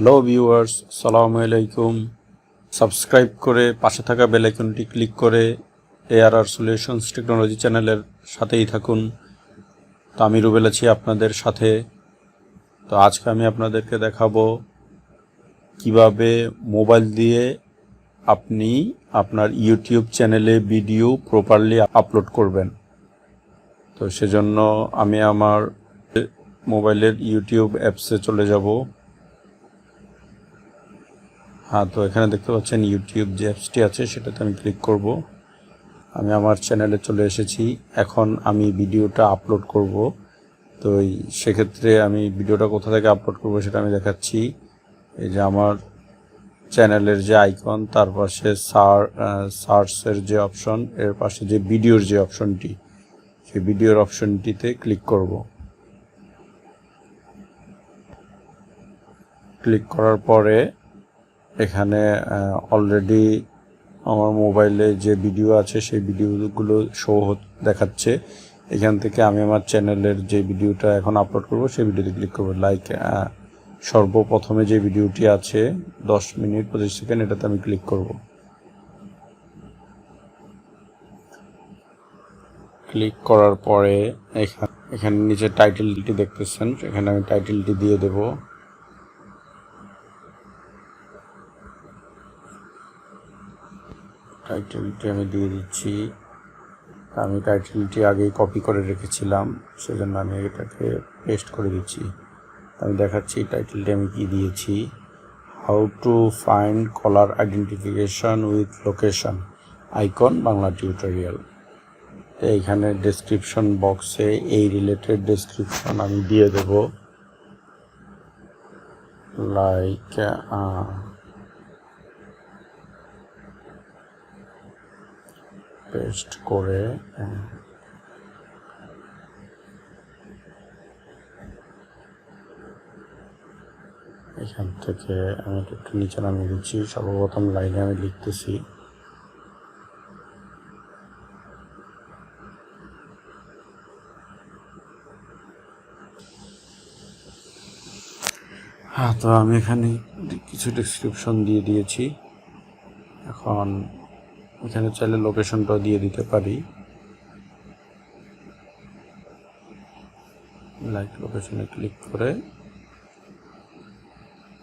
Hello viewers, আসসালামু আলাইকুম। Subscribe করে পাশে থাকা বেল আইকনটি ক্লিক করে ARR সলিউশনস টেকনোলজি চ্যানেলের সাথেই থাকুন। তো আমি রুবেল আছি আপনাদের সাথে। তো আজকে আমি আপনাদেরকে দেখাবো কিভাবে মোবাইল দিয়ে আপনি আপনার ইউটিউব চ্যানেলে ভিডিও প্রপারলি আপলোড করবেন। তো সেজন্য আমি আমার মোবাইলের ইউটিউব অ্যাপসে চলে যাব। তো এখানে দেখতে পাচ্ছেন ইউটিউব যে অ্যাপসটি আছে সেটাতে আমি ক্লিক করব। আমি আমার চ্যানেলে চলে এসেছি। এখন আমি ভিডিওটা আপলোড করব। তো সেক্ষেত্রে আমি ভিডিওটা কোথা থেকে আপলোড করব সেটা আমি দেখাচ্ছি। এই যে আমার চ্যানেলের যে আইকন, তার পাশে সার্চের যে অপশন, এর পাশে যে ভিডিওর যে অপশনটি, সেই ভিডিওর অপশনটিতে ক্লিক করব। ক্লিক করার পরে এখানে অলরেডি আমার মোবাইলে যে ভিডিও আছে সেই ভিডিওগুলো দেখাচ্ছে। এখান থেকে আমি আমার চ্যানেলের যে ভিডিওটা এখন আপলোড করব সেই ভিডিওতে ক্লিক করব। সর্বপ্রথমে যে ভিডিওটি আছে 10 মিনিট 25 সেকেন্ড, এটাতে আমি ক্লিক করব। ক্লিক করার পরে এখানে নিচে টাইটেলটি দেখতেছেন, এখানে আমি টাইটেলটি দিয়ে দেব। টাইটেলটি আমি দিয়ে দিচ্ছি। আমি টাইটেলটি আগেই কপি করে রেখেছিলাম, সেজন্য আমি এটাকে পেস্ট করে দিচ্ছি। আমি দেখাচ্ছি টাইটেলটি আমি কি দিয়েছি। How to find caller identification with location icon Bangla tutorial. এইখানে ডেসক্রিপশন বক্সে এই রিলেটেড ডেসক্রিপশন আমি দিয়ে দেব। পেস্ট করে এখান থেকে আমি একটু নিচে নামিয়ে দিচ্ছি। সর্বপ্রথম লাইনে আমি লিখতেছি। তো আমি এখানে কিছু ডেসক্রিপশন দিয়ে দিয়েছি। এখন এখানে চাইলে লোকেশনটাও দিয়ে দিতে পারি। লোকেশনে ক্লিক করে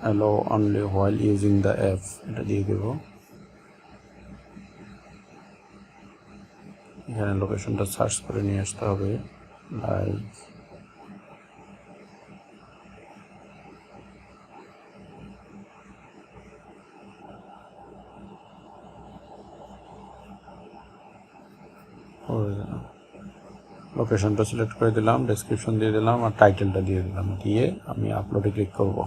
allow only while using the app, এটা দিয়ে দেব। এখানে লোকেশনটা সার্চ করে নিয়ে আসতে হবে। লোকেশনটা সিলেক্ট করে দিলাম, ডেসক্রিপশন দিয়ে দিলাম আর টাইটেলটা দিয়ে দিলাম। দিয়ে আমি আপলোডে ক্লিক করব।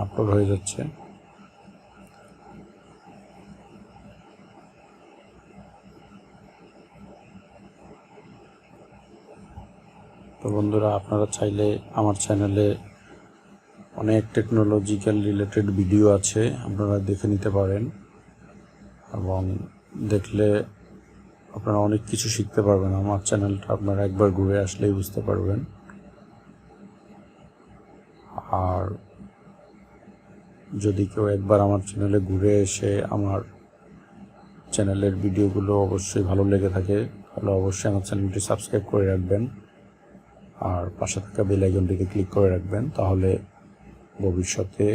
আপলোড হয়ে যাচ্ছে। তো বন্ধুরা, আপনারা চাইলে আমার চ্যানেলে অনেক টেকনোলজিক্যাল রিলেটেড ভিডিও আছে, আপনারা দেখে নিতে পারেন এবং দেখলে আপনারা অনেক কিছু শিখতে পারবেন। আমার চ্যানেলটা আপনারা একবার ঘুরে আসলেই বুঝতে পারবেন। আর যদি কেউ একবার আমার চ্যানেলে ঘুরে এসে আমার চ্যানেলের ভিডিওগুলো অবশ্যই ভালো লেগে থাকে, তাহলে অবশ্যই আমার চ্যানেলটি সাবস্ক্রাইব করে রাখবেন আর পাশে থাকা বেল আইকনটিতে ক্লিক করে রাখবেন। তাহলে ভবিষ্যতে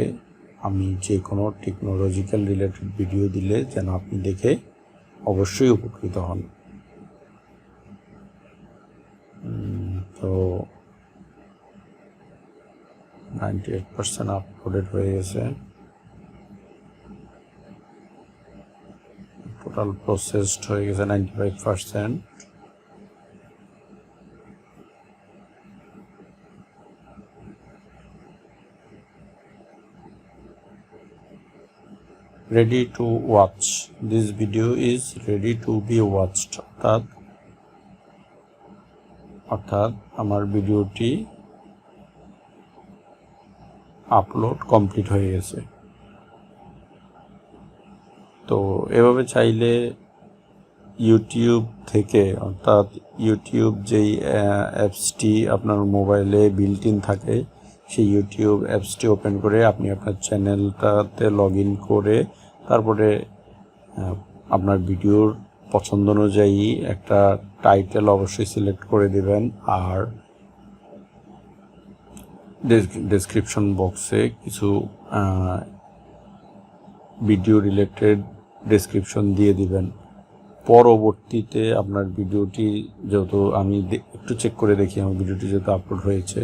আমি যে কোনো টেকনোলজিক্যাল রিলেটেড ভিডিও দিলে যেন আপনি দেখে অবশ্যই উপকৃত হন। তো 98% আপলোডেড হয়ে গেছে। টোটাল প্রসেসড হয়ে গেছে 95%। Ready to watch, this video is ready to be watched, অর্থাৎ আমার ভিডিওটি আপলোড কমপ্লিট হয়ে গেছে। তো তো এভাবে চাইলে ইউটিউব থেকে, অর্থাৎ ইউটিউব যেই অ্যাপসটি আপনার মোবাইলে বিল্ট ইন থাকে, সেই ইউটিউব অ্যাপসটি ওপেন করে আপনি আপনার চ্যানেলটাতে লগ ইন করে তারপরে আপনার ভিডিওর পছন্দ অনুযায়ী একটা টাইটেল অবশ্যই সিলেক্ট করে দিবেন, আর ডেসক্রিপশন বক্সে কিছু ভিডিও রিলেটেড ডেসক্রিপশন দিয়ে দিবেন। পরবর্তীতে আপনার ভিডিওটি যেহেতু আমি একটু চেক করে দেখি আমার ভিডিওটি যেহেতু আপলোড হয়েছে,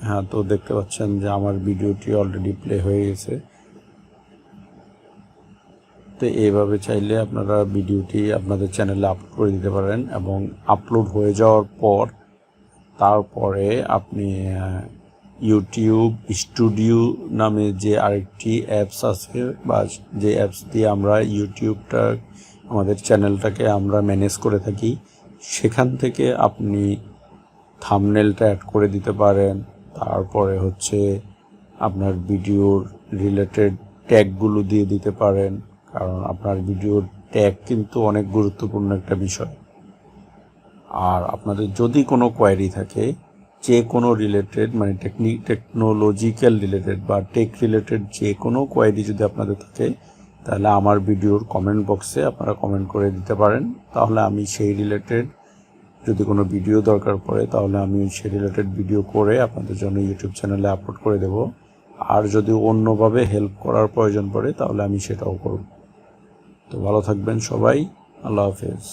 হ্যাঁ, তো দেখতে পাচ্ছেন যে আমার ভিডিওটি অলরেডি প্লে হয়ে গেছে। তো এইভাবে চাইলে আপনারা ভিডিওটি আপনাদের চ্যানেলে আপলোড করে দিতে পারেন, এবং আপলোড হয়ে যাওয়ার পর তারপরে আপনি ইউটিউব স্টুডিও নামে যে আরেকটি অ্যাপস আছে, বা যে অ্যাপস দিয়ে আমরা ইউটিউবটা আমাদের চ্যানেলটাকে আমরা ম্যানেজ করে থাকি, সেখান থেকে আপনি থাম্বনেলটা অ্যাড করে দিতে পারেন। তারপরে হচ্ছে আপনার ভিডিওর রিলেটেড ট্যাগগুলো দিয়ে দিতে পারেন, কারণ আপনার ভিডিওর ট্যাগ কিন্তু অনেক গুরুত্বপূর্ণ একটা বিষয়। আর আপনাদের যদি কোনো কোয়ারি থাকে যে কোনো রিলেটেড, মানে টেকনোলজিক্যাল রিলেটেড বা টেক রিলেটেড যে কোনো কোয়ারি যদি আপনাদের থাকে, তাহলে আমার ভিডিওর কমেন্ট বক্সে আপনারা কমেন্ট করে দিতে পারেন। তাহলে আমি সেই রিলেটেড যদি কোনো ভিডিও দরকার পড়ে, তাহলে আমি সেই রিলেটেড ভিডিও করে আপনাদের জন্য ইউটিউব চ্যানেলে আপলোড করে দেব। আর যদি অন্যভাবে হেল্প করার প্রয়োজন পড়ে, তাহলে আমি সেটাও করব। তো ভালো থাকবেন সবাই, আল্লাহ হাফেজ।